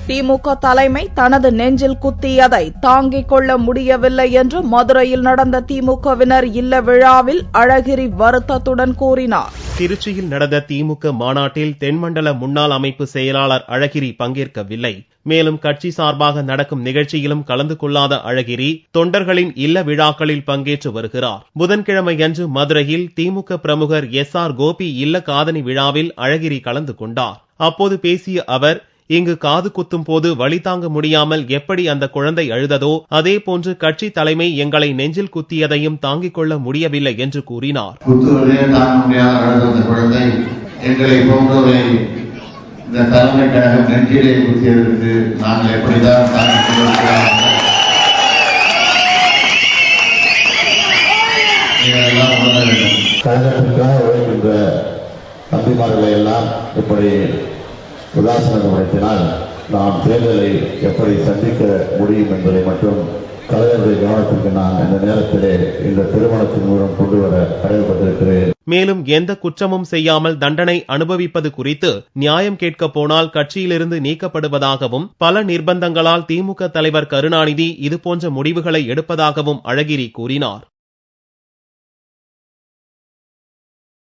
திமுக தலைமை தனது நெஞ்சில் குத்தியதை தாங்கிக் கொள்ள முடியவில்லை என்று மதுரையில் நடந்த திமுகவினர் இல்ல விழாவில் அழகிரி வருத்தத்துடன் கூறினார். திருச்சியில் நடந்த திமுக மாநாட்டில் தென்மண்டல முன்னாள் அமைப்பு செயலாளர் அழகிரி பங்கேற்கவில்லை. மேலும் கட்சி சார்பாக நடக்கும் நிகழ்ச்சியிலும் கலந்து கொள்ளாத அழகிரி தொண்டர்களின் இல்ல விழாக்களில் பங்கேற்று வருகிறார். புதன்கிழமையன்று மதுரையில் திமுக பிரமுகர் SR கோபி இல்ல காதணி விழாவில் அழகிரி கலந்து கொண்டார். அப்போது பேசிய அவர், இங்கு காது குத்தும் போது வலி தாங்க முடியாமல் எப்படி அந்த குழந்தை அழுததோ அதே போன்று கட்சி தலைமை எங்களை நெஞ்சில் குத்தியதையும் தாங்கிக் கொள்ள முடியவில்லை என்று கூறினார். இந்த தலைமை கழகம் நெஞ்சிலே குத்தியதற்கு நாங்கள் எப்படிதான் கழகத்திற்காக உழைக்கின்ற தம்பிமார்களை எல்லாம் இப்படி உதாசனப்படுத்தினால் நாம் தேர்தலை எப்படி சந்திக்க முடியும் என்பதை மட்டும் கலைஞருடைய கவனத்திற்கு நான் இந்த நேரத்திலே இந்த திருமணத்தின் மூலம் கொண்டு வர கடமைப்பட்டிருக்கிறேன். மேலும் எந்த குற்றமும் செய்யாமல் தண்டனை அனுபவிப்பது குறித்து நியாயம் கேட்க போனால் கட்சியிலிருந்து நீக்கப்படுவதாகவும் பல நிர்பந்தங்களால் திமுக தலைவர் கருணாநிதி இதுபோன்ற முடிவுகளை எடுப்பதாகவும் அழகிரி கூறினார்.